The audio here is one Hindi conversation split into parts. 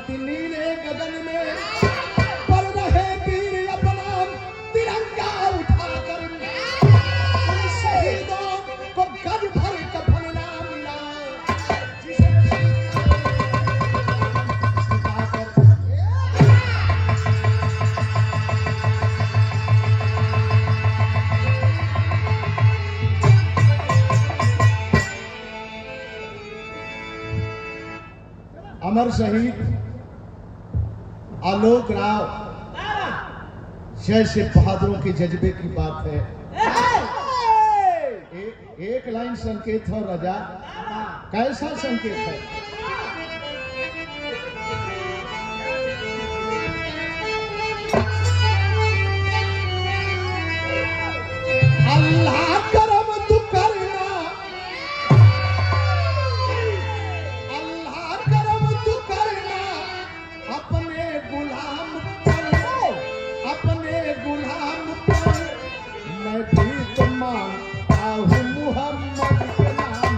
शांति नीले गगन में पर रहे वीर अपना तिरंगा उठाकर। उन शहीदों को गज भर कफन ना मिला, जिसे अमर शहीद आलोक राव जैसे बहादुरों के जज्बे की बात है। एक लाइन संकेत हो राजा, कैसा संकेत है? अल्लाह करम तू करना, अल्लाह करम तू करना अपने गुलाम पर, अपने गुलाम पर। मैं भी तो मांगता हूँ मुहम्मद के नाम।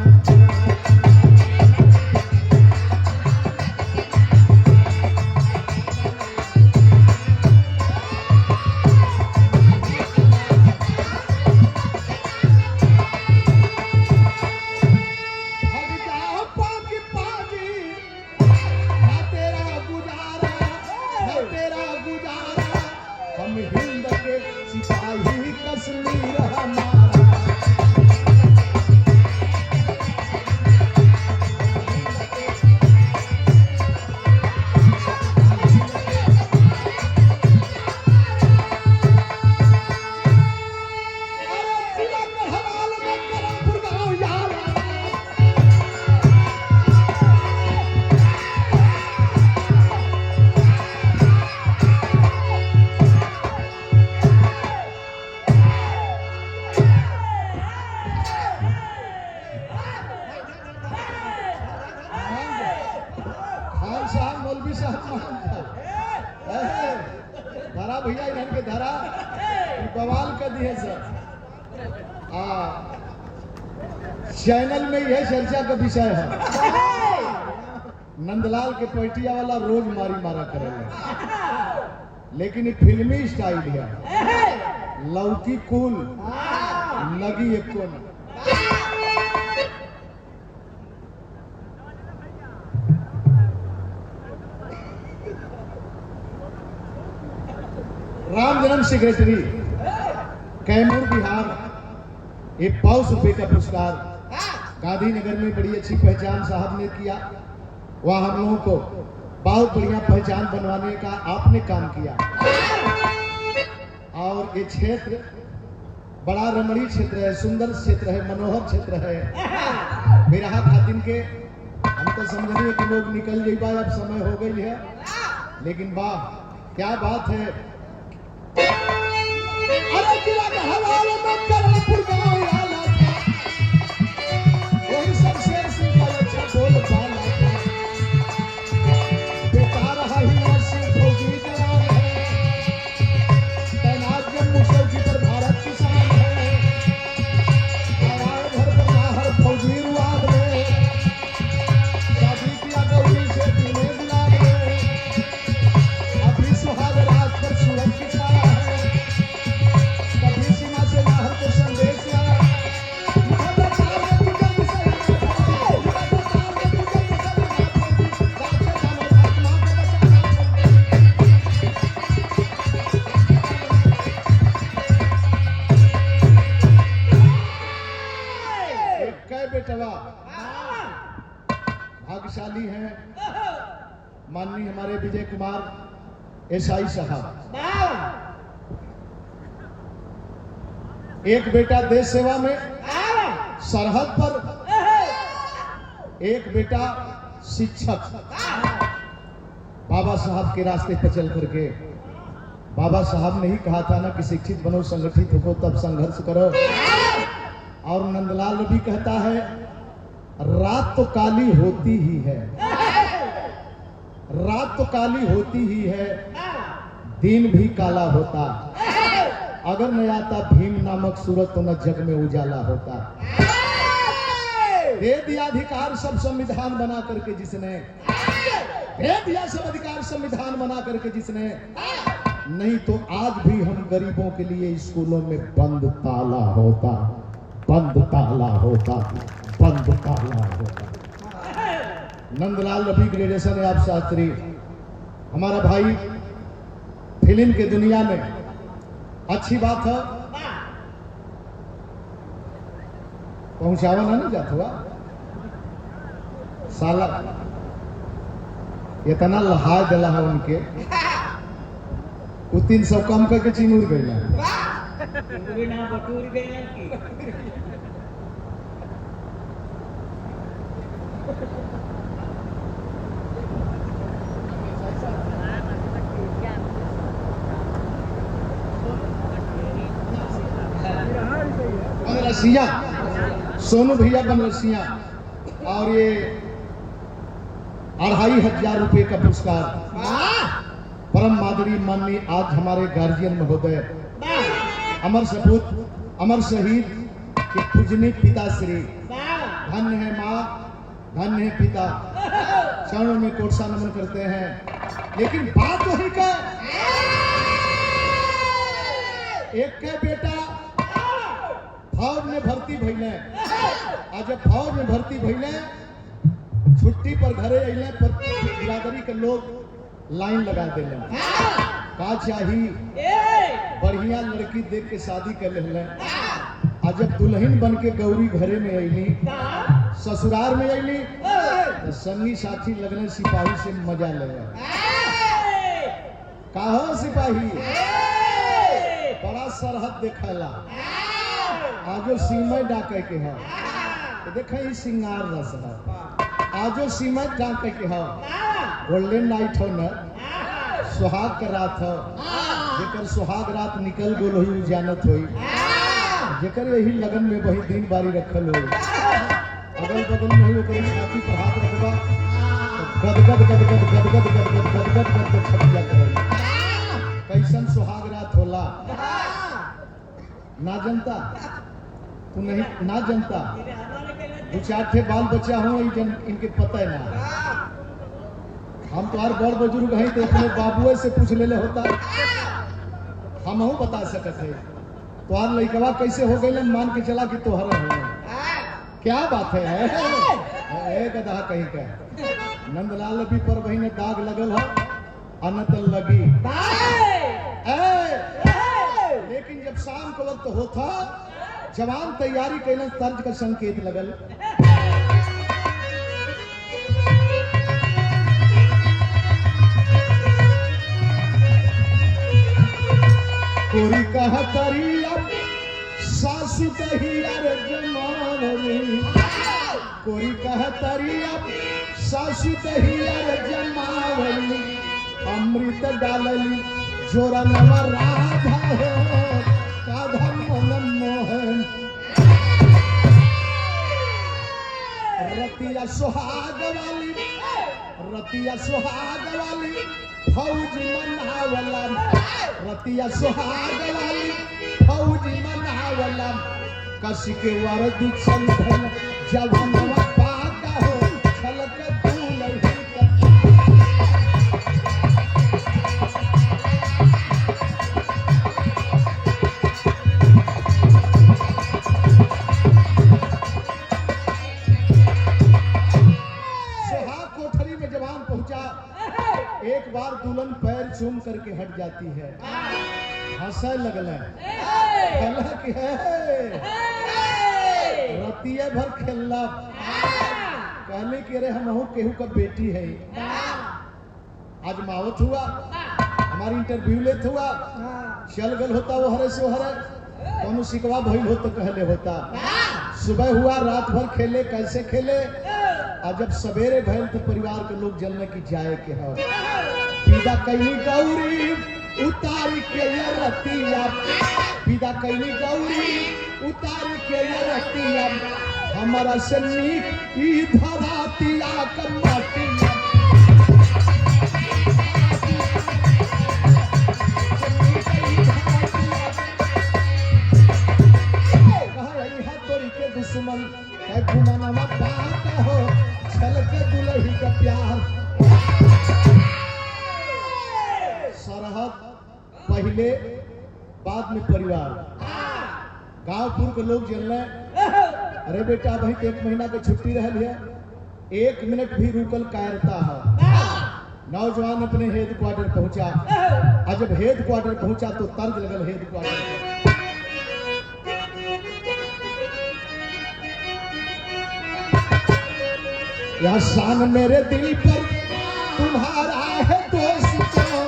धरा भैया इधर के धरा बवाल कर दिए सर। चैनल में यह चर्चा का विषय है। नंदलाल के पैटिया वाला रोज मारी मारा करेगा, लेकिन एक फिल्मी स्टाइल है। लौकी कूल लगी एक कोन। राम जन्म सेक्रेटरी कैमूर बिहार एक 500 रुपये का पुरस्कार गांधीनगर में बड़ी अच्छी पहचान साहब ने किया। वह हम लोगों को बहुत बढ़िया पहचान बनवाने का आपने काम किया। और ये क्षेत्र बड़ा रमणीय क्षेत्र है, सुंदर क्षेत्र है, मनोहर क्षेत्र है। मेरा खातिन के हम तो समझने कि लोग निकल जाइबा, अब समय हो गई है, लेकिन वाह क्या बात है। अरे जिला का हवाला मत कर पुरगांव वाला था, वही सबसे सिंपल अच्छा बोल पाला था। बेकार हिम्मत से फौजी जवान है, तैनात जम्मू चौकी पर भारत किसान है। आवाज भर पर बाहर फौजी रुआब है, शादी किया गौरी से पीने गुलाब है। अपनी सुहाग रात पर सूरज की छाया है, भाग्यशाली हैं माननीय हमारे विजय कुमार एसआई साहब। एक बेटा देश सेवा में सरहद पर, एक बेटा शिक्षक। बाबा साहब के रास्ते पर चल करके बाबा साहब ने ही कहा था ना कि शिक्षित बनो, संगठित हो, तब संघर्ष करो। और नंदलाल भी कहता है रात तो काली होती ही है, रात तो काली होती ही है, दिन भी काला होता। अगर न आता भीम नामक सूरत तो न जग में उजाला होता। दे दिया अधिकार सब संविधान बना करके जिसने, दे दिया सब अधिकार संविधान बना करके जिसने, नहीं तो आज भी हम गरीबों के लिए स्कूलों में बंद ताला होता, बंद ताला होता, बंद ताला होता। नंदलाल रवि ग्रेडेशन आप शास्त्री हमारा भाई फिल्म के दुनिया में, अच्छी बात है, पहुंचावा ना जाता हुआ साला इतना लहा दिला है उनके, वो 300 कम करके चिनूर गई बनरसिया, सोनू भैया बनरसिया, और ये 2500 रुपए का पुरस्कार परम मादरी माननीय आज हमारे गार्जियन महोदय अमर सपूत अमर शहीद के पूजनीय पिताश्री, धन्य है माँ, धन्य है पिता, चरणों में कोटसा नमन करते हैं। लेकिन बात वही का, एक के बेटा फौज में भर्ती भइले, और जब फौज में भर्ती भइले छुट्टी पर घरे अइले पर बिरादरी के लोग लाइन लगा दिले, का चाही बढ़िया लड़की देख के शादी कर ले। और जब दुल्हन बन के गौरी घरे में अइली, ससुराल में अइली, तो संगी साथी लगने सिपाही से मजा ले। कहो सिपाही बड़ा सरहद देखला, आजो सीमा डाके के है, तो देखे सिंगार रस है, आजो सीमा डाके के है, गोल्डन नाइट हो न, सुहाग का रात हो, जेकर सुहाग रात निकल गो लोही जानत होई, जेकर यही लगन में वही दिन बारी रखल हो, अगल बगल में हो कोई साथी पर हाथ रखबा तो गदगद गदगद गदगद गदगद गदगद गदगद छपिया करे। कैसन सुहाग रात होला ना जनता, तू नहीं ना जनता, 2-4 थे बाल बच्चा हो इनके पता है ना। हम तो हर बड़ बुजुर्ग हैं तो अपने बाबुए से पूछ ले होता, हम बता सकते हैं तुहार लड़कवा कैसे हो गए, मान के चला कि तोहर हो। क्या बात है गधा कहीं का। नंदलाल अभी पर वही ने दाग लगल है, अनत लगी, लेकिन जब शाम को वक्त होता जवान तैयारी कैलन, तर्ज का संकेत लगल। कोरी कहा तरिया सासु कहिया रे जमावली, कोरी कहा तरिया सासु कहिया रे जमावली, अमृत डालली जोरा नवा राधा हो, राधा मन मोहन। रतिया सुहाग वाली, रतिया सुहाग वाली फौज मनावला, रतिया सुहाग वाली फौज मनावला, कसी के वरद संधन जवानवा पाका हो, छलक दुलही एक बार दुल्हन पैर चूम करके हट जाती है, हंसे लगल रतिया भर खेलना, कहले कि अरे हम केहू का बेटी है, आज मावत हुआ, हमारी इंटरव्यू लेत हुआ, चल गल होता वो हरे से हरे, कौन शिकवा भइल हो तो कहले होता। सुबह हुआ रात भर खेले, कैसे खेले, और जब सवेरे भैल तो परिवार के लोग जलने की जाए के है, विदा कैनी गौरी उतारी के रतिया, विदा कैनी गौरी उतारी के रतिया, हमारा से नीक ई धरातिया का माटिया। दुश्मन है घुमाना बात हो, छल के दुल्ही का प्यार। पहले बाद में परिवार। गांवपुर के लोग जल रहे, अरे बेटा भाई 1 महीना के छुट्टी रह लिया, 1 मिनट भी रुकल कायरता है। नौजवान अपने हेड क्वार्टर पहुंचा, और जब हेड क्वार्टर पहुंचा तो तर्ज लगल हेड क्वार्टर। यह शान मेरे दिल पर तुम्हारा है दोस्तों,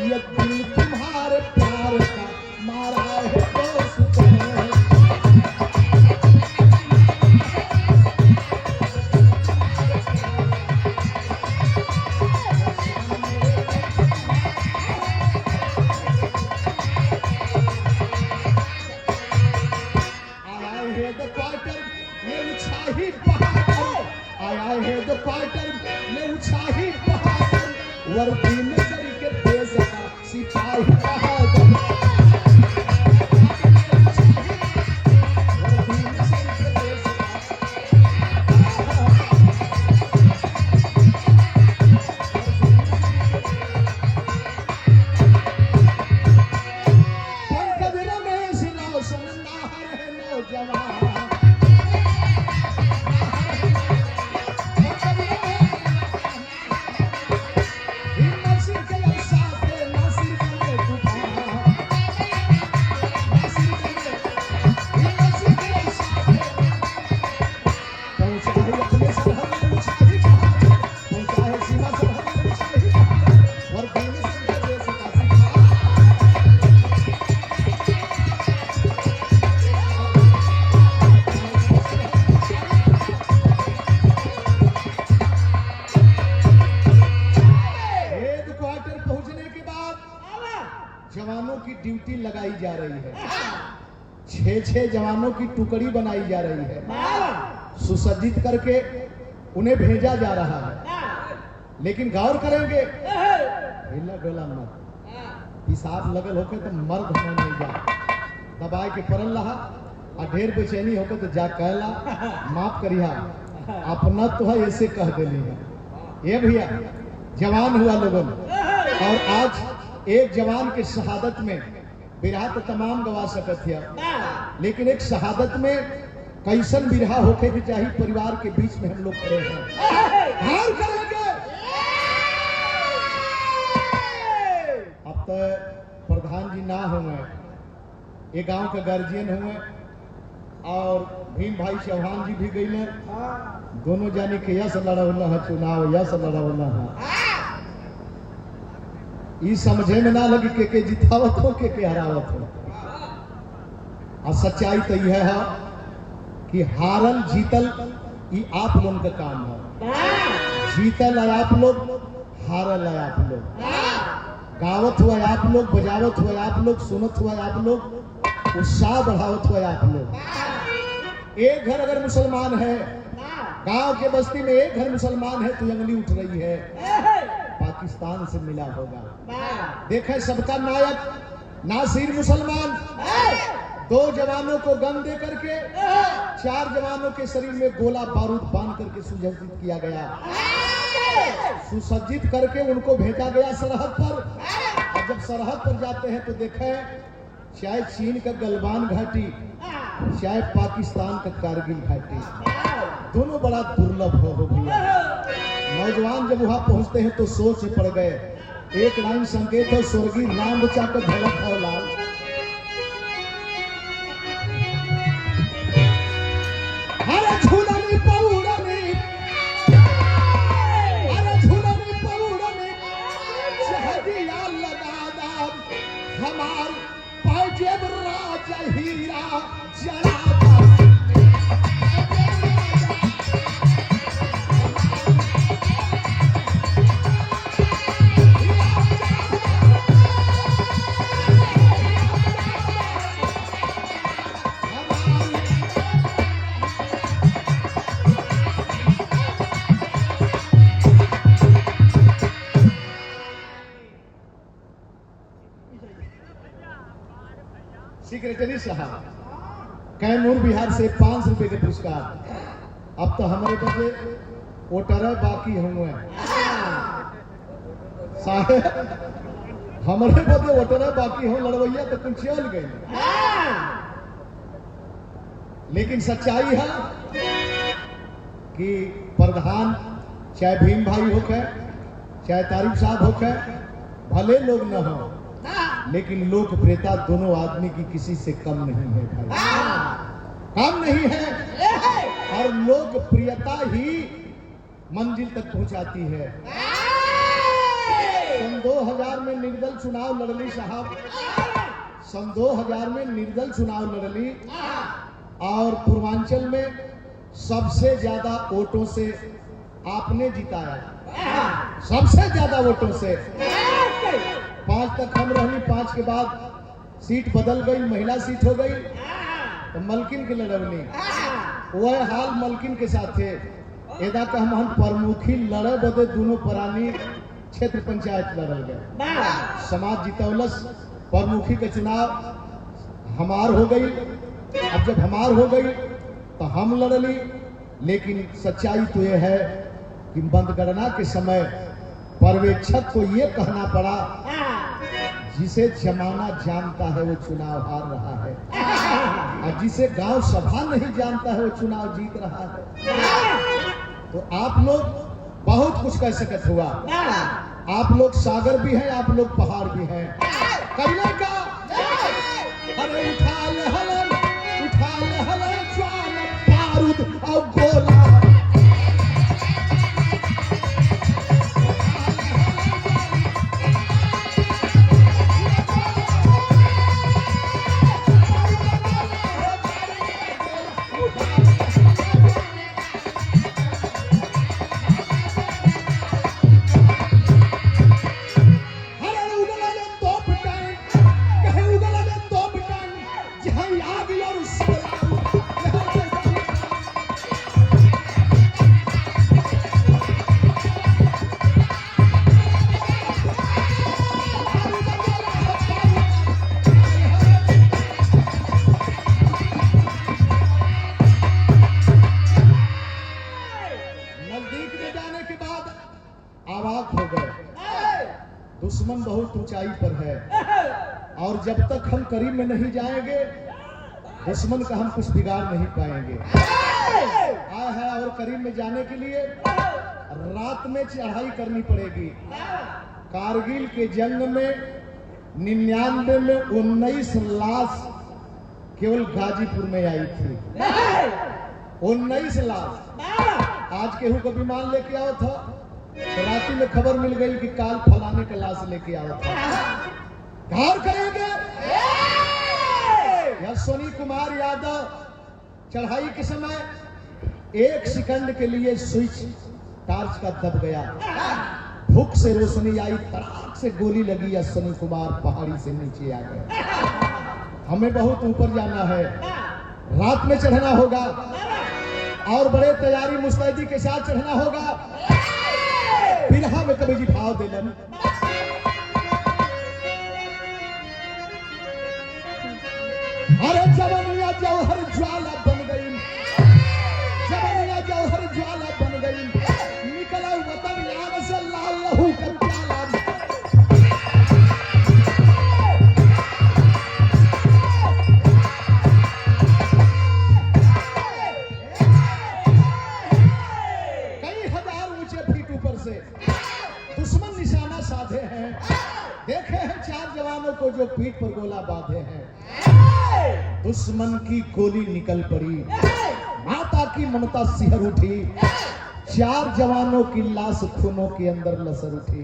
ये दिल तुम्हारे प्यार का मारा है दोस्तों। आया है द क्वार्टर में छाही बहादुर, आया है द क्वार्टर में छाही बहादुर, वर्दी में सर के देश का सिपाही बहादुर। पंकज रमेश रोशन नाहर है नौजवान, जवानों की ड्यूटी लगाई जा रही है, 6-6 जवानों की टुकड़ी बनाई जा रही है, सुसज्जित करके उन्हें भेजा जा रहा है। लेकिन गौर करेंगे, हिला डोला मत, पिसाब लगल होके तो मर्द होने नहीं जा, दबाए के परल रहा, और ढेर बेचैनी होकर तो जा कहला माफ करिया, अपना तो है ऐसे कह देली है। ये भैया जवान हुआ लोगों, और आज एक जवान के शहादत में बिरहा तो तमाम गवा सकत है, लेकिन एक शहादत में कैसन बिरहा होके भी चाहिए, परिवार के बीच में हम लोग खड़े हैं, हार करेंगे। अब तो प्रधान जी ना हुए, ये गांव के गार्जियन हुए, और भीम भाई चौहान जी भी गई, दोनों जाने के यस लड़ा है चुनाव, यस लड़ा है, ये समझे में ना लगी के जितावत हो के हरावत हो। और सच्चाई तो यह है कि हारल जीतल ये आप लोगों का काम है, जीतल है आप लोग, हारल है आप लोग, गावत हुआ आप लोग, बजावत हुआ आप लोग, सुनत हुआ आप लोग, उत्साह बढ़ावत हुआ आप लोग। एक घर अगर मुसलमान है, गांव के बस्ती में एक घर मुसलमान है तो अंगली उठ रही है, पाकिस्तान से मिला होगा। देखें सबका नायक नासिर मुसलमान, 2 जवानों को गन दे करके 4 जवानों के शरीर में गोला बारूद बांध करके सुसज्जित किया गया, सुसज्जित करके उनको भेजा गया सरहद पर। और जब सरहद पर जाते हैं तो देखें, चाहे चीन का गलवान घाटी, चाहे पाकिस्तान का कारगिल घाटी, दोनों बड़ा दुर्लभ हो भैया। नौजवान जब वहां पहुंचते हैं तो सोच पड़ गए, एक लाइन संकेत है, स्वर्गीय राम बचा कर झलक है लाल। अरे झूलनी पौड़नी, अरे झूलनी पौड़नी, शहदिया लगा दा, हमार पाजेब राजा हीरा जला दा। सेक्रेटरी साहब कैमूर बिहार से 500 रुपए के पुरस्कार। अब तो हमारे बच्चे वोटर बाकी हुए साहब, हमारे बदे वोटर बाकी हो लड़वैया तो कुछ चल गई। लेकिन सच्चाई है कि प्रधान चाहे भीम भाई होके चाहे तारिक साहब होके भले लोग न हो, लेकिन लोकप्रियता दोनों आदमी की किसी से कम नहीं है भाई, कम नहीं है। और लोकप्रियता ही मंजिल तक पहुंचाती है। सन 2000 में निर्दल चुनाव लड़ली साहब, सन 2000 में निर्दल चुनाव लड़ली और पूर्वांचल में सबसे ज्यादा वोटों से आपने जिताया, सबसे ज्यादा वोटों से। 5 तक हम रहनी, 5 के बाद सीट बदल गई, महिला सीट हो गई तो मलकिन के लड़वनी। वह हाल मलकिन के साथ थे। एदा का हम प्रमुखी लड़े बदे दोनों प्राणी क्षेत्र पंचायत लड़ल गए। समाज जितौलस, प्रमुखी के चुनाव हमार हो गई। अब जब हमार हो गई तो हम लड़ली, लेकिन सच्चाई तो यह है कि मतगणना के समय पर्यवेक्षक को यह कहना पड़ा, जिसे जमाना जानता है वो चुनाव हार रहा है और जिसे गांव सभा नहीं जानता है वो चुनाव जीत रहा है। तो आप लोग बहुत कुछ कह सकते हुआ, आप लोग सागर भी हैं, आप लोग पहाड़ भी हैं। करिए का अरे उठा ले हलन ज्वान बारूद और गोला। दुश्मन बहुत ऊंचाई पर है और जब तक हम करीब में नहीं जाएंगे दुश्मन का हम कुछ बिगाड़ नहीं पाएंगे। आया है और करीब में जाने के लिए रात में चढ़ाई करनी पड़ेगी। कारगिल के जंग में 99 में 19 लाश केवल गाजीपुर में आई थी। 19 लाश। आज केहू को विमान लेके आओ था तो रात्रि में खबर मिल गई कि काल फलाने का लाश लेके आओ था। घर करेंगे अश्विनी कुमार यादव चढ़ाई के समय 1 सेकंड के लिए स्विच टार्च का दब गया, भूख से रोशनी आई, तड़ाक से गोली लगी, अश्विनी कुमार पहाड़ी से नीचे आ गए। हमें बहुत ऊपर जाना है, रात में चढ़ना होगा और बड़े तैयारी मुस्तैदी के साथ चढ़ना होगा। बिरहा में कभी जी भाव देलन अरे जवनिया जौहर ज्वाला बन गई, जवनिया जौहर ज्वाला बन गई, निकला वतन यार से लाल लहू का प्याला। कई हजार ऊंचे फीट ऊपर से दुश्मन निशाना साधे हैं। देखे हैं 4 जवानों को जो पीठ पर गोला बांधे हैं। दुश्मन की गोली निकल पड़ी, माता की ममता सिहर उठी, 4 जवानों की लाश खूनों के अंदर लसर उठी।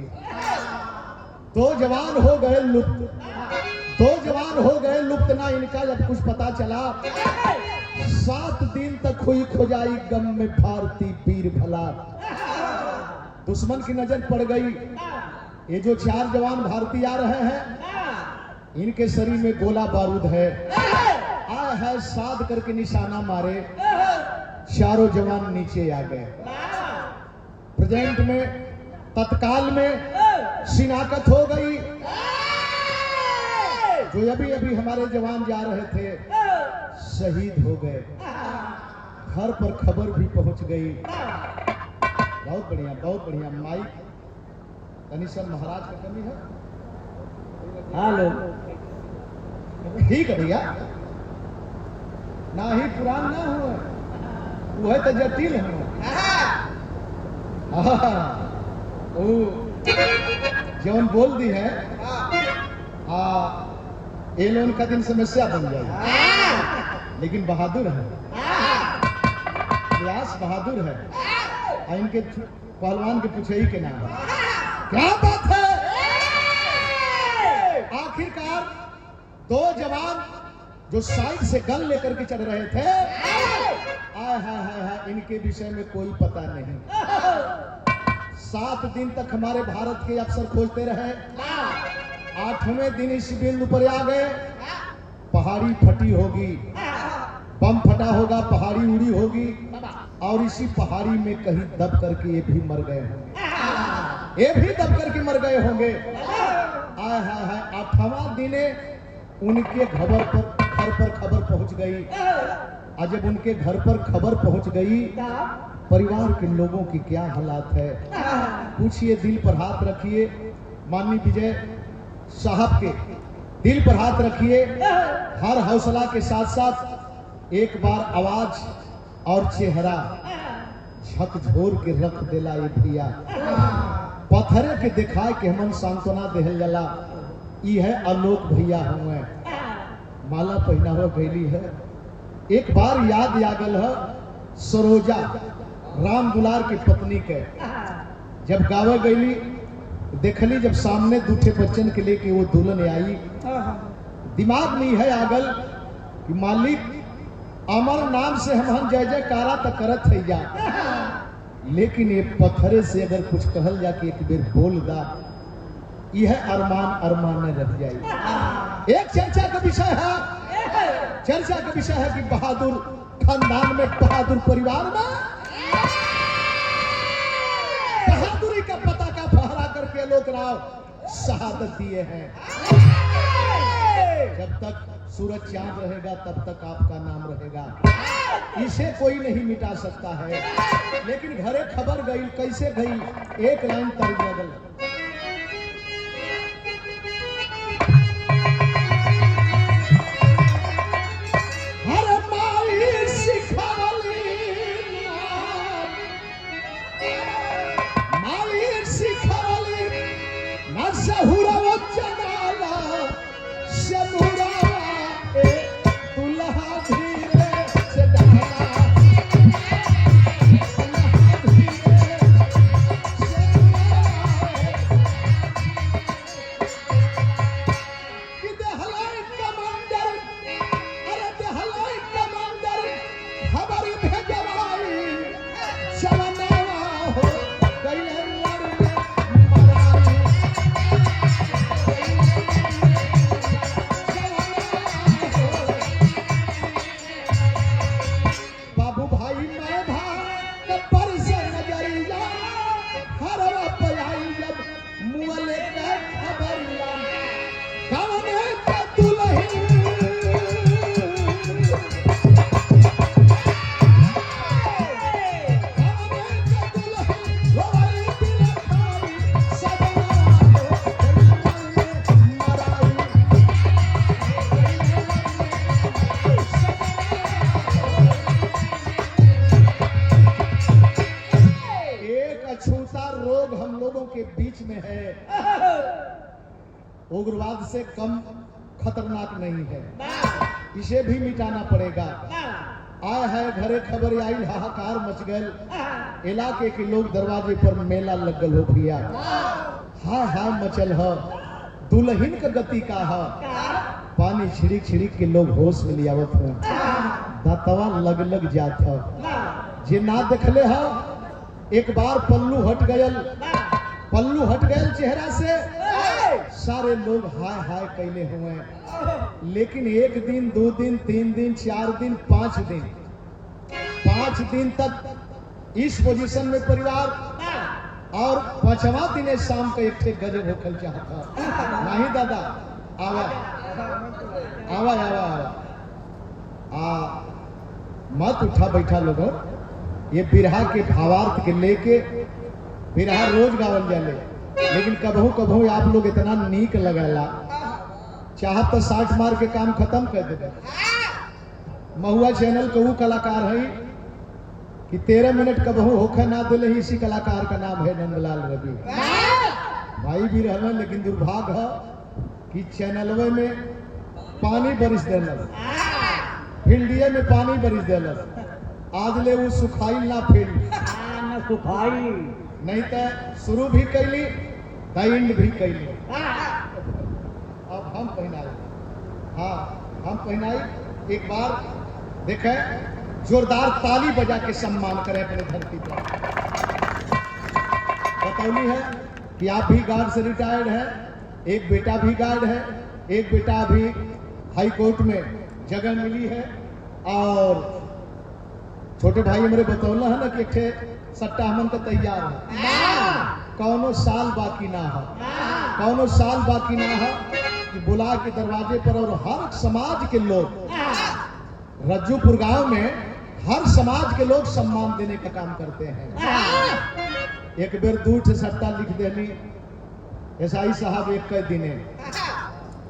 2 जवान हो गए लुप्त, 2 जवान हो गए लुप्त ना इनका जब कुछ पता चला। 7 दिन तक हुई खोजाई गम में भारती वीर भला। दुश्मन की नजर पड़ गई, ये जो 4 जवान भारतीय आ रहे हैं इनके शरीर में गोला बारूद है। आया है साध करके निशाना मारे, 4 जवान नीचे आ गए। प्रेजेंट में तत्काल में शिनाख्त हो गई। जो अभी अभी हमारे जवान जा रहे थे शहीद हो गए। घर पर खबर भी पहुंच गई। बहुत बढ़िया, बहुत बढ़िया। माइक कनीशन महाराज का कमी है। हेलो ठीक है भैया, ना ही पुरान ना हो, वो है तो जटिल हो। जौन बोल दी है ये लोन का दिन समस्या बन जाएगी, लेकिन बहादुर है, व्यास बहादुर है। इनके पहलवान के पूछे ही के नाम क्या बात है। आखिरकार दो जवान जो साइड से गन लेकर के चढ़ रहे थे, आय हाय हाय हाय, इनके विषय में कोई पता नहीं। 7 दिन तक हमारे भारत के अफसर खोजते रहे, 8वें दिन इस बिंदु पर आ गए, पहाड़ी फटी होगी, बम फटा होगा, पहाड़ी उड़ी होगी, और इसी पहाड़ी में कहीं दब करके ये भी मर गए होंगे, ये भी दब करके मर गए होंगे। आय हाय हाय, 8वां दिने उनके घर पर खबर पहुंच गई। और जब उनके घर पर खबर पहुंच गई, परिवार के लोगों की क्या हालात है पूछिए। दिल पर हाथ रखिए, माननीय विजय साहब के दिल पर हाथ रखिए। हर हौसला के साथ साथ एक बार आवाज और चेहरा झकझोर के रख देला ये भैया। पत्थरे के दिखाए के हमन सांत्वना देहल जला, ई है आलोक भैया हुए, माला पहना हो गईली है। एक बार याद यागल है सरोजा राम दुलार की पत्नी के, जब गावे गईली देखली, जब सामने दूठे बच्चन के लेके वो दुल्हन आई, दिमाग में है आगल कि मालिक अमर नाम से हम जय जयकारा तक करत है जा, लेकिन ये पत्थरे से अगर कुछ कहल जा कि एक बेर बोल दा, यह अरमान में रह जाए। एक चर्चा का विषय है, चर्चा का विषय है कि बहादुर खानदान में, बहादुर परिवार में बहादुरी का पताका फहरा करके लोक राव शहादत दिए हैं। जब तक सूरज चांद रहेगा तब तक आपका नाम रहेगा, इसे कोई नहीं मिटा सकता है। लेकिन घरे खबर गई, कैसे गई, एक लाइन तर्ज लगल, उग्रवाद से कम खतरनाक नहीं है, इसे भी मिटाना पड़ेगा। आय है घरे खबर आई, हाहाकार मच गए, इलाके के लोग दरवाजे पर मेला लगल हो भैया, हाय हाय मचल है। दुल्हन का गति का है, पानी छिड़क छिड़क के लोग होश में लियावत है, दातवा लग लग जात है। जे ना देखले है, एक बार पल्लू हट गयल चेहरा से, सारे लोग हाय हाय कैले हुए। लेकिन 1 दिन 2 दिन 3 दिन 4 दिन 5 दिन तक इस पोजीशन में परिवार, और 5वां दिन शाम का एक गजब होकर चाहता नहीं दादा। आवा आवा आवा आवा मत उठा बैठा लोगों, ये बिरहा के भावार्थ के लेके, बिरहा रोज गावल जाले, लेकिन कबहू कबहू आप लोग इतना नीक लगेला, चाहत तो 60 मार के काम खत्म कर देते। महुआ चैनल के वो कलाकार है कि 13 मिनट कबहू होकर ना दिले, इसी कलाकार का नाम है नंदलाल रवि। भाई भी रहना, लेकिन दुर्भाग्य है कि चैनलवे में पानी बरिस देलस, फील्डिये में पानी बरिस देलस, आज ले वो सुखाई ना फील्ड ना सुखाई नहीं तो शुरू भी कैली एंड भी कैली। अब हम पहनाई, हाँ हम पहनाई। एक बार देखे, जोरदार ताली बजा के सम्मान करें अपने धरती पर। बतौली है कि आप भी गार्ड से रिटायर्ड है, एक बेटा भी गार्ड है, एक बेटा अभी हाई कोर्ट में जगह मिली है, और छोटे भाई हमारे बतौला है ना कि एक सट्टा हमन का तैयार है, कौनो साल बाकी ना है, कौनो साल बाकी ना है कि बुला के दरवाजे पर। और हर समाज के लोग, रज्जूपुर गांव में हर समाज के लोग सम्मान देने का काम करते हैं। एक बेर दूठ सट्टा लिख देली एसआई साहब एक कई दिने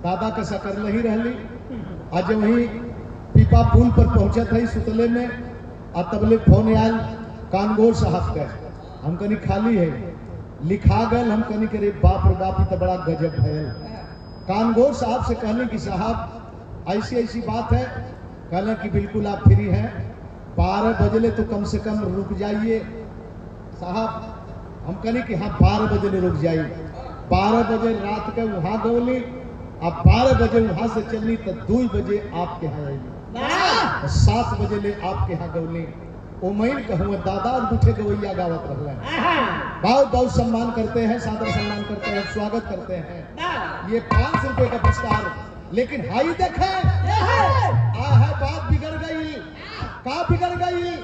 दादा का सकर नहीं रहली। आज वही पीपा पुल पर पहुंचा था सुतले में, और तबले फोन आयल कानगोर साहब का, हम कनी खाली है, लिखा गल, हम कनी करे बाप रे बाप, तो बड़ा गजब है। कानगोर साहब से कहले कि साहब ऐसी ऐसी बात है, कहले कि बिल्कुल आप फ्री हैं, 12 बजे तो कम से कम रुक जाइए साहब। हम कहने कि हाँ 12 बजे रुक जाइए। 12 बजे रात के वहां गौली, अब 12 बजे वहां से चलनी तो 2 बजे आपके यहाँ आएगी, 7 बजे ले आपके यहाँ गौली। उमैन कहूँ दादा और दूठे गवैया गावत रहे, बहुत बहुत सम्मान करते हैं, सादर सम्मान करते हैं, स्वागत करते हैं। ये 500 रुपए का पुरस्कार। लेकिन हाई देखे है, बात बिगड़ गई, का बिगड़ गई?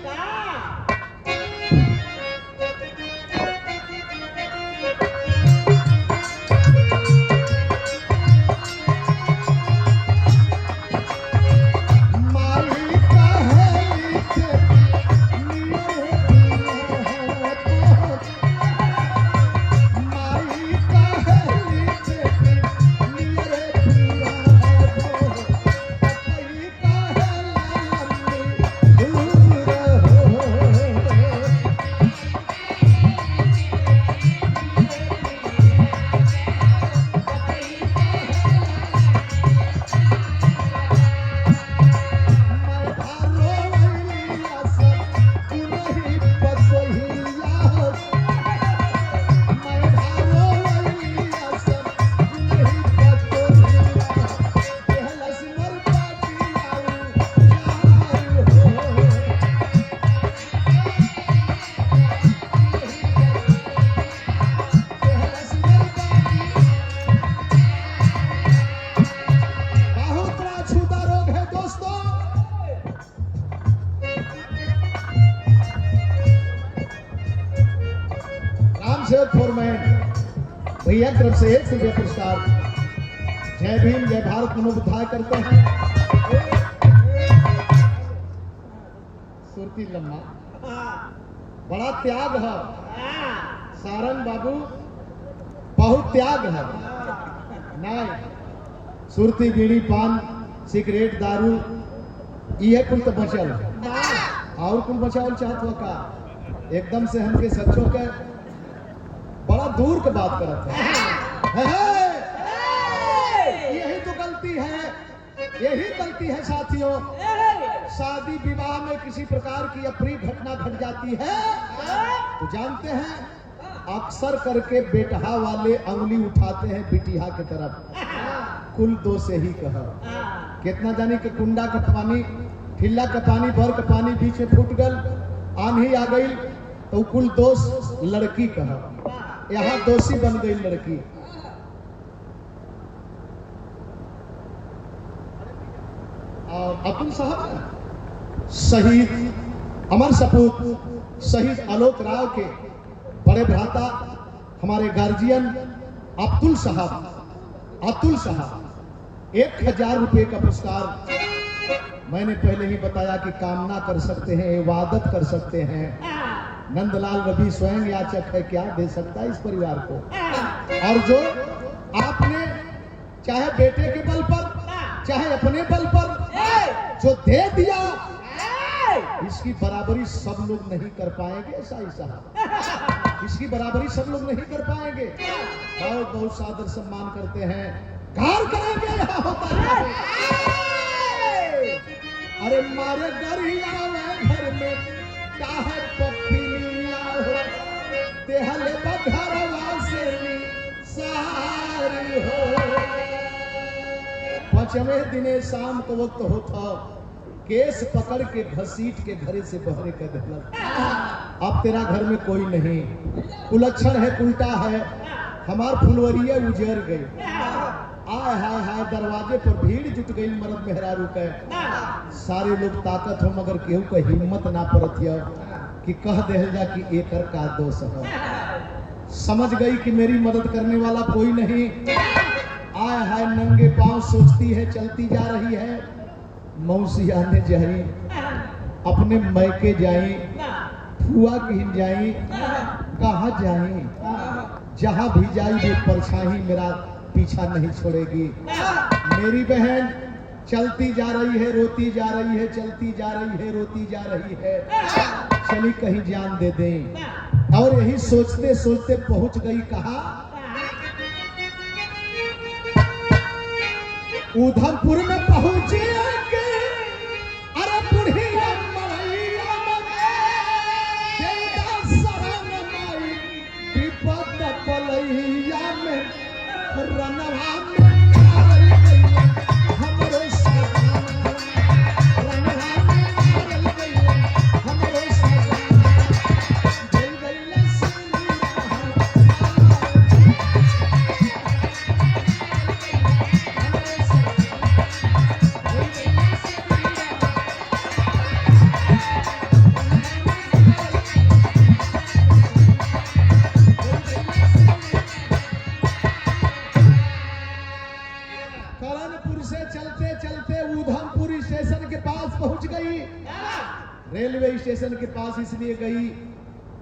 भैया तरफ से 100 रुपये पुरस्कार। जय भीम, जय भारत मनोबुद्धाय करते हैं। सुरती लम्मा बड़ा त्याग है, सारंग बाबू बहुत त्याग है। नहीं, सुरती बीड़ी पान सिगरेट दारू ये कुल तो बचल, और कुल बचावल चाहत हो का? एकदम से हमके सच्चों के बड़ा दूर की बात करत है। यही तो गलती है, यही गलती है साथियों। शादी विवाह में किसी प्रकार की अप्रिय घटना घट जाती है तो जानते हैं अक्सर करके बेटहा वाले अंगुली उठाते हैं बिटिया की तरफ। कुल दो से ही कहा, कितना जानी कि कुंडा का पानी, ठिल्ला का पानी, भर का पानी बीच में फूट गल, आंधी आ गई तो कुल दोष लड़की कहा, यहाँ दोषी बन गई लड़की। और अब्दुल साहब शहीद अमर सपूत शहीद आलोक राव के बड़े भ्राता हमारे गार्जियन अब्दुल साहब 1000 रुपए का पुरस्कार। मैंने पहले ही बताया कि कामना कर सकते हैं, इबादत कर सकते हैं। नंदलाल रवि स्वयं याचक है, क्या दे सकता है इस परिवार को। और जो आपने चाहे बेटे के बल पर चाहे अपने बल पर जो दे दिया, इसकी बराबरी सब लोग नहीं कर पाएंगे साईं साहब, इसकी बराबरी सब लोग नहीं कर पाएंगे। बहुत बहुत सादर सम्मान करते हैं, कार करेंगे यहाँ होता है। अरे मारे गरिया में घर में काहे पपिलिया हो, देहले बधरवा से सारी हो। पांचवें दिने शाम को वक्त होता, केस पकड़ के घसीट के घरे से बहरे कर देना। अब तेरा घर में कोई नहीं, कुलक्षण है, उल्टा है, हमार फुलवरिया उजर गई। आय हाय हाय, दरवाजे पर भीड़ जुट गई मर्द मेहरारू के। सारे लोग ताकत हो मगर केहू का हिम्मत ना पड़त कि कह दे जा कि एकर का दोष है। समझ गई कि मेरी मदद करने वाला कोई नहीं। आय हाय, नंगे पांव सोचती है, चलती जा रही है। मौसिया ने जाई, अपने मैके जाई, फुआ की जाई, कहा जाई, जहां भी जाई वो परछाई मेरा पीछा नहीं छोड़ेगी। मेरी बहन चलती जा रही है, रोती जा रही है, चलती जा रही है, रोती जा रही है। चली कहीं जान दे दें। और यही सोचते सोचते पहुंच गई कहा, उधमपुर में पहुंची। अरे बुढ़िया मरैया विपद पलैया में रनवा में मारल गइया हमरो सजना, रनवा में मारल गइया हमरो सजना, जल गइला रेलवे स्टेशन के पास इसलिए गई,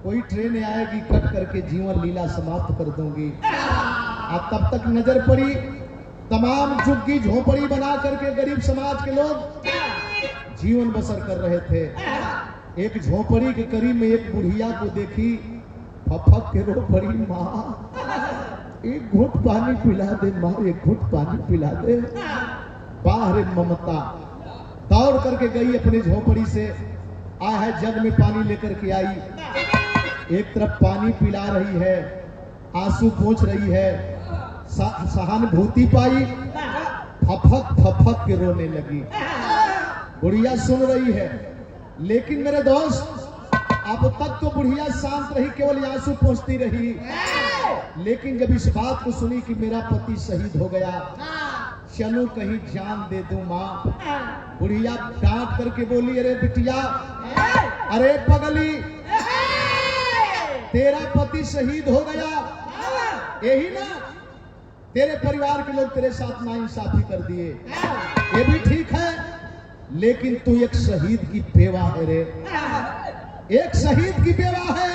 कोई ट्रेन आएगी कट करके जीवन लीला समाप्त कर दूंगी। अब तब तक नजर पड़ी तमाम झुग्गी झोपड़ी बना करके गरीब समाज के लोग जीवन बसर कर रहे थे। एक झोपड़ी के करीब में एक बुढ़िया को देखी, फफक के रो पड़ी, माँ एक घुट पानी पिला दे, माँ एक घुट पानी पिला दे। बाहर ममता दौड़ करके गई अपने झोपड़ी से, आया है जग में पानी लेकर के आई। एक तरफ पानी पिला रही है, आंसू पोंछ रही है, सहानुभूति पाई, फफक फफक के रोने लगी। बुढ़िया सुन रही है, लेकिन मेरे दोस्त अब तक तो बुढ़िया शांत रही, केवल आंसू पोंछती रही। लेकिन जब इस बात को सुनी कि मेरा पति शहीद हो गया, चलो कहीं जान दे दूं माँ, बुढ़िया डांट करके बोली, अरे बिटिया, अरे पगली, तेरा पति शहीद हो गया, यही ना तेरे परिवार के लोग तेरे साथ नाइंसाफी कर दिए, ये भी ठीक है, लेकिन तू एक शहीद की बेवा है रे, एक शहीद की बेवा है।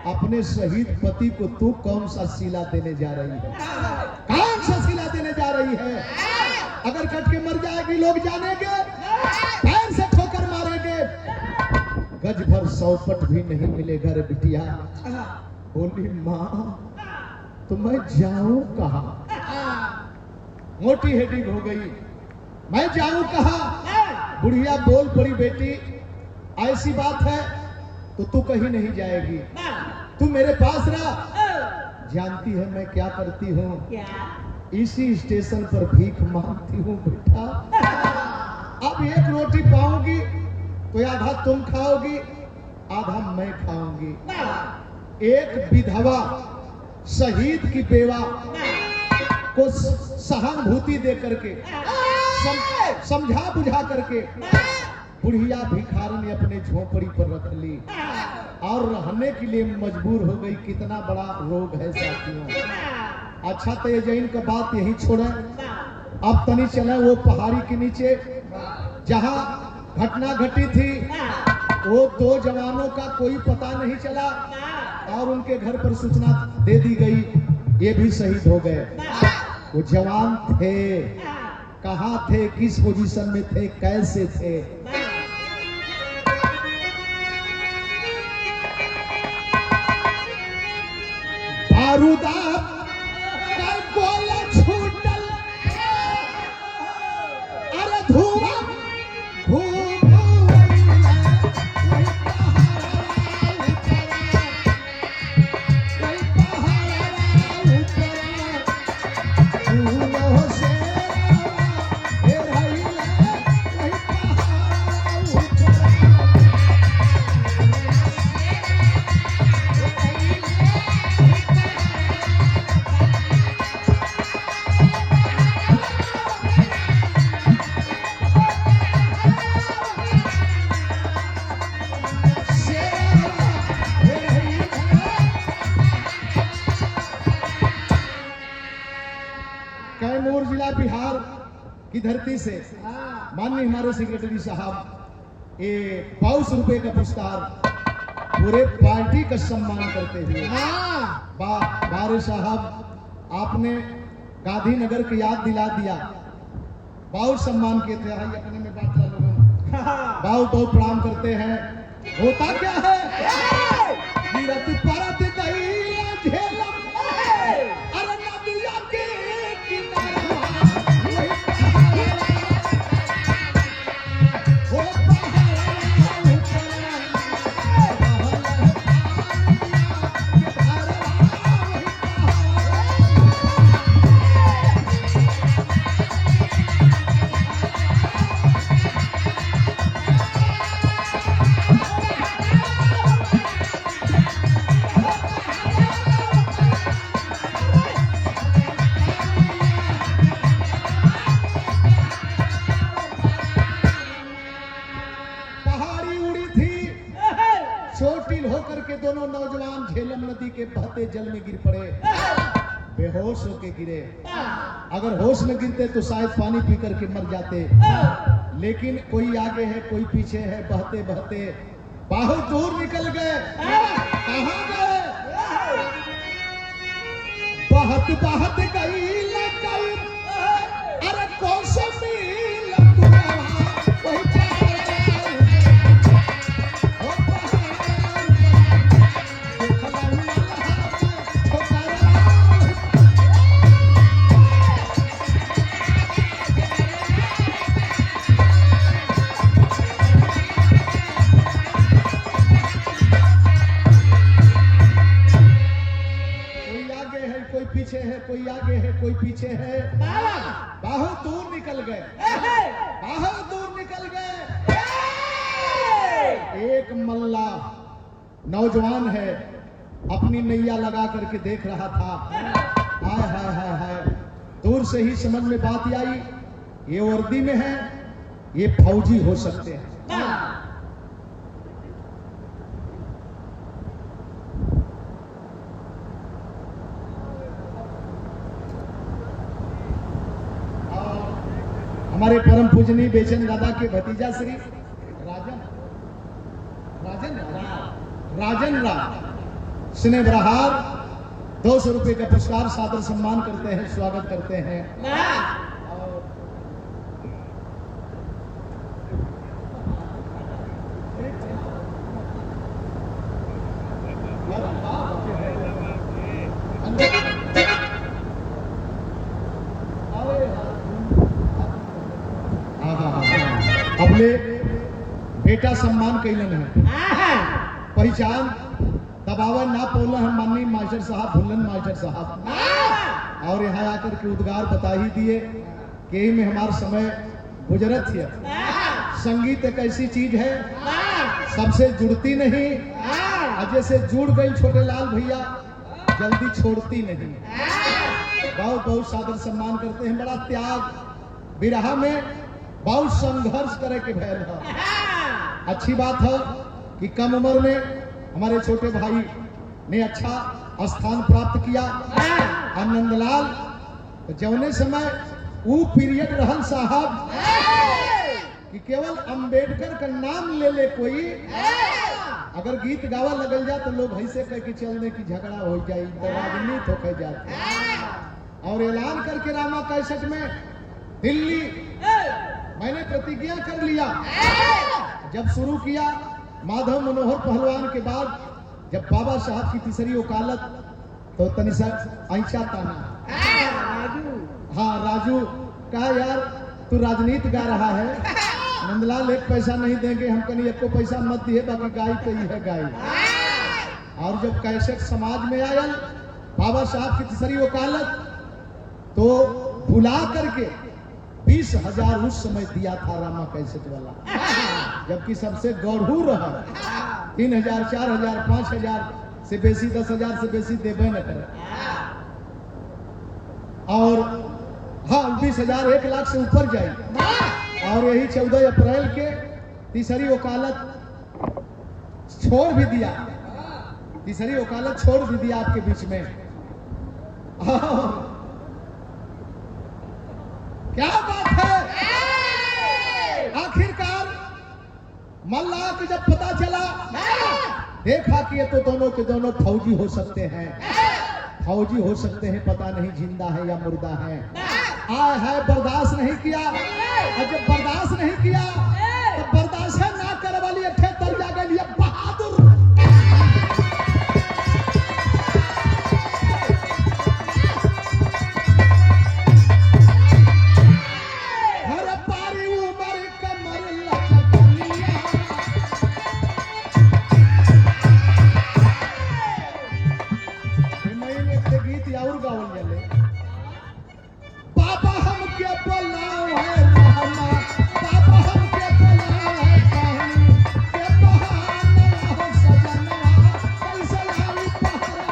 अपने शहीद पति को तू कौन सा सिला देने जा रही है, कौन सा सिला देने जा रही है? अगर कट के मर जाएगी लोग जानेंगे, पैर से ठोकर मारेंगे, गज भर सौपट भी नहीं मिलेगा रे बिटिया। बोली माँ तो मैं जाऊं कहां? मोटी हेडिंग हो गई, मैं जाऊं कहां? बुढ़िया बोल पड़ी, बेटी ऐसी बात है तो तू कहीं नहीं जाएगी, तू मेरे पास रह। जानती है मैं क्या करती हूँ? इसी स्टेशन पर भीख मांगती हूँ बेटा। अब एक रोटी पाऊंगी तो आधा तुम खाओगी, आधा मैं खाऊंगी। एक विधवा शहीद की बेवा को सहानुभूति दे करके, समझा बुझा करके बुढ़िया भिखारी ने अपने झोपड़ी पर रख ली और रहने के लिए मजबूर हो गई। कितना बड़ा रोग है साथियों। अच्छा तो ये जैन का बात यही छोड़े, अब तनी चले वो पहाड़ी के नीचे जहां घटना घटी थी। वो दो जवानों का कोई पता नहीं चला, और उनके घर पर सूचना दे दी गई, ये भी शहीद हो गए। वो जवान थे, कहाँ थे, किस पोजीशन में थे, कैसे थे? बारूदा का गोला छूटल, अरे धुआं घूम कैमूर जिला बिहार की धरती से माननीय हमारे सेक्रेटरी साहब ये 22 रुपए का पुरस्कार पूरे पार्टी का सम्मान करते हुए। बारे साहब आपने गांधीनगर की याद दिला दिया, बहुत सम्मान किए थे, अपने में बात लोगों बहुत बहुत प्रणाम करते हैं। होता क्या है, गिरत परत गई झेलम, अरे नदिया के चोटिल होकर के दोनों नौजवान झेलम नदी के बहते जल में गिर पड़े, बेहोश होके गिरे। अगर होश में गिरते तो शायद पानी पी करके मर जाते, लेकिन कोई आगे है कोई पीछे है, बहते बहते बहुत दूर निकल गए। कहाँ गए? बहत बहत गई, अरे कौन से पीछे है, कोई आगे है कोई पीछे है, बहुत दूर निकल गए, बहुत दूर निकल गए। एक मल्ला नौजवान है, अपनी नैया लगा करके देख रहा था। हाय हाय हाय हाय, दूर से ही समझ में बात आई, ये वर्दी में है, ये फौजी हो सकते हैं। हमारे परम पूजनीय बेचन दादा के भतीजा श्री राजन राम स्नेह बरहार 200 रुपए का पुरस्कार सादर सम्मान करते हैं, स्वागत करते हैं। अपने बेटा सम्मान कैलन है, पहचान दबावा ना पौला है माननीय मास्टर साहब, भुल्लन मास्टर साहब, और यहाँ आकर के उद्गार बता ही दिए कि में हमारा समय गुजरत है। संगीत एक ऐसी चीज है सबसे जुड़ती नहीं, और जैसे जुड़ गई छोटे लाल भैया जल्दी छोड़ती नहीं। बहुत बहुत सादर सम्मान करते हैं। बड़ा त्याग विरहा में बहुत संघर्ष करे के भैल है। अच्छी बात है कि कम उम्र में हमारे छोटे भाई ने अच्छा स्थान प्राप्त किया। आनंदलाल तो जौने समय वो पीरियड रहल साहब कि केवल अंबेडकर का नाम ले ले कोई, अगर गीत गावा लगल जा तो लोग ऐसे कह के चलने की झगड़ा हो जाए तो राजनीति होके जाते। और ऐलान करके रामा कैसेट में दिल्ली मैंने प्रतिज्ञा कर लिया, जब शुरू किया माधव मनोहर पहलवान के बाद जब बाबा साहब की तीसरी वकालत तो तनिषा ऐसा ताना हाँ राजू कहा यार तू राजनीति गा रहा है, नंदलाल एक पैसा नहीं देंगे, हम कहीं एक को पैसा मत दिए, बाकी गाय तो ही है गाय। और जब कैसेट समाज में आयल बाबा साहब की तीसरी वकालत तो बुला करके 20,000 उस समय दिया था रामा कैसेट वाला, जबकि सबसे गौरहू रहा 3,000 4,000 5,000 से बेसी 10,000 से बेसी देवे न करे। और हाँ 20,000 1 लाख से ऊपर जाए। और यही 14 अप्रैल के तीसरी वकालत छोड़ भी दिया, तीसरी वकालत छोड़ भी दिया आपके बीच में। क्या बात है, आखिरकार मल्लाह को जब पता चला देखा कि ये तो दोनों के दोनों फौजी हो सकते हैं, फौजी हो सकते हैं, पता नहीं जिंदा है या मुर्दा है। आय है बर्दाश्त नहीं किया, और जब बर्दाश्त नहीं किया तो बर्दाश्त ना करे वाली अठे तर जा गई बहादुर। हर पारी उमर कमर लचकनिया, मैं एक गीत और गावल जले पापा हम क्या बोलाओ है रहमा, पापा हम क्या बोलाओ है पानी के बहाने हो सजनवा कैसे लाई पहरा।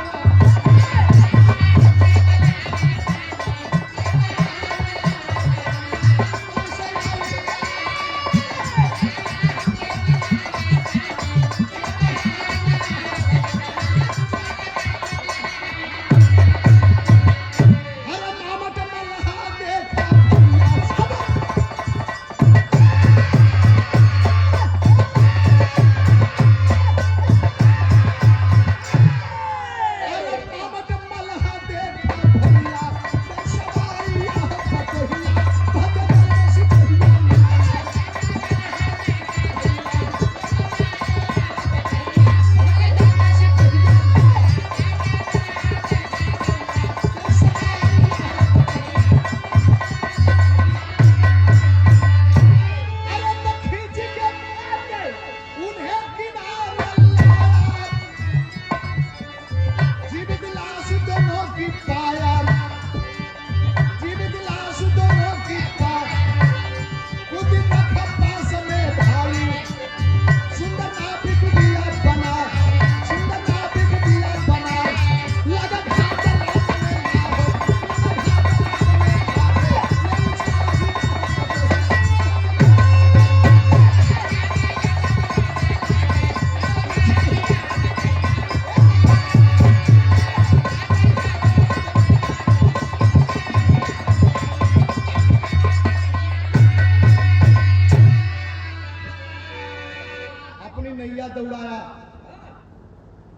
दौड़ाया,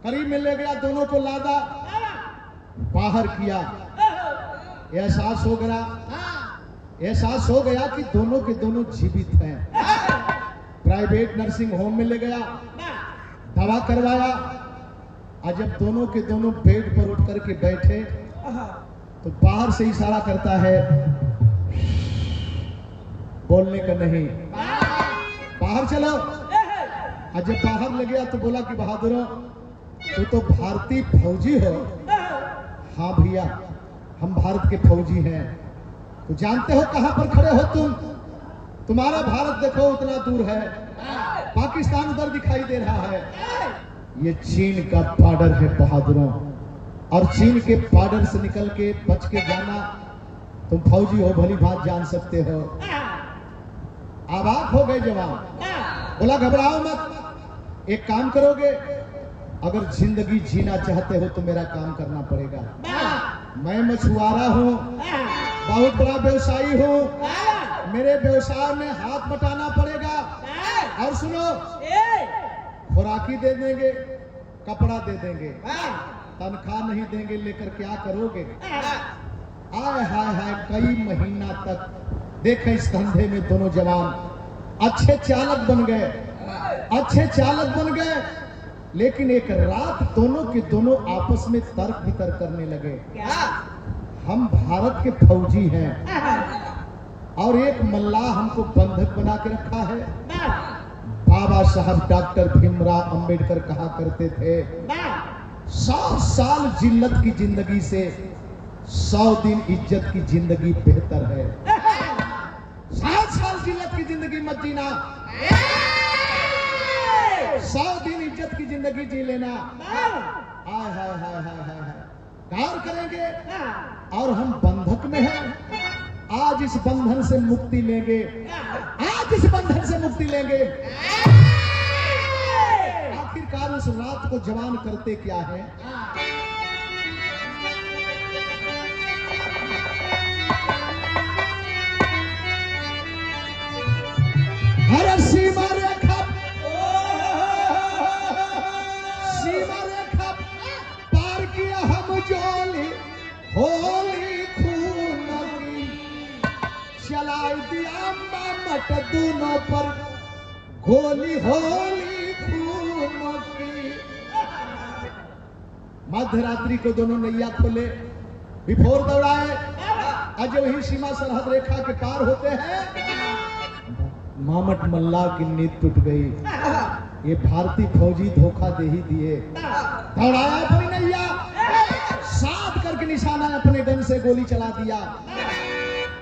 करीब में ले गया, दोनों को लादा, बाहर किया। एहसास हो गया, एहसास हो गया कि दोनों के दोनों जीवित हैं। प्राइवेट नर्सिंग होम में ले गया, दवा करवाया, और जब दोनों के दोनों बेड पर उठ करके बैठे तो बाहर से इशारा करता है, बोलने का नहीं, बाहर चलो। और जब बाहर ले गया तो बोला कि बहादुरों तू तो भारतीय फौजी हो। हाँ भैया हम भारत के फौजी हैं। तो जानते हो कहां पर खड़े हो तुम? तुम्हारा भारत देखो उतना दूर है, पाकिस्तान उधर दिखाई दे रहा है। ये चीन का बॉर्डर है बहादुरों, और चीन के बॉर्डर से निकल के बच के जाना तुम फौजी हो, भली बात जान सकते हो। आबाद हो गए जवान। बोला घबराओ मत, एक काम करोगे, अगर जिंदगी जीना चाहते हो तो मेरा काम करना पड़ेगा। मैं मछुआरा हूँ, बहुत बड़ा व्यवसायी हूँ, मेरे व्यवसाय में हाथ बटाना पड़ेगा। और सुनो, खुराकी दे देंगे, कपड़ा दे देंगे, तनख्वाह नहीं देंगे, लेकर क्या करोगे? आय हाय हाय, कई महीना तक देखे इस धंधे में दोनों जवान अच्छे चालक बन गए, अच्छे चालक बन गए। लेकिन एक रात दोनों के दोनों आपस में तर्क वितर्क करने लगे। हम भारत के फौजी हैं और एक मल्लाह हमको बंधक बना के रखा है। बाबा साहब डॉक्टर भीमराव अंबेडकर कहा करते थे, 100 साल जिल्लत की जिंदगी से 100 दिन इज्जत की जिंदगी बेहतर है। 7 साल जिल्लत की जिंदगी मत जीना, 100 दिन इज्जत की जिंदगी जी लेना। हाय हाय हाय हाय हाय हाय, गौर करेंगे। और हम बंधक में हैं, आज इस बंधन से मुक्ति लेंगे, आज इस बंधन से मुक्ति लेंगे। आखिरकार उस रात को जवान करते क्या है? हर सीमा रेखा, सीमा रेखा पार किया हम जोली, होली खून की चलाई दिया मत दोनों पर गोली, होली खून की। मध्य रात्रि को दोनों नैया खोले, विफोर दौड़ाए, आज वही सीमा सरहद रेखा के पार होते हैं, मामट मल्ला की नींद टूट गई। ये भारतीय फौजी धोखा दे ही दिए। दौड़ाया अपनी नैया, साथ करके निशाना अपने गन से गोली चला दिया।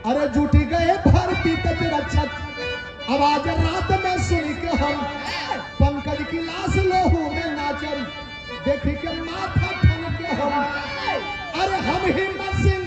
अरे जुट गए भारतीय तट रक्षक, आवाज रात में सुन के हम, पंकज की लाश लोहू में नाचल, देख के माथा ठन के हम, अरे हम हिम्मत सिंह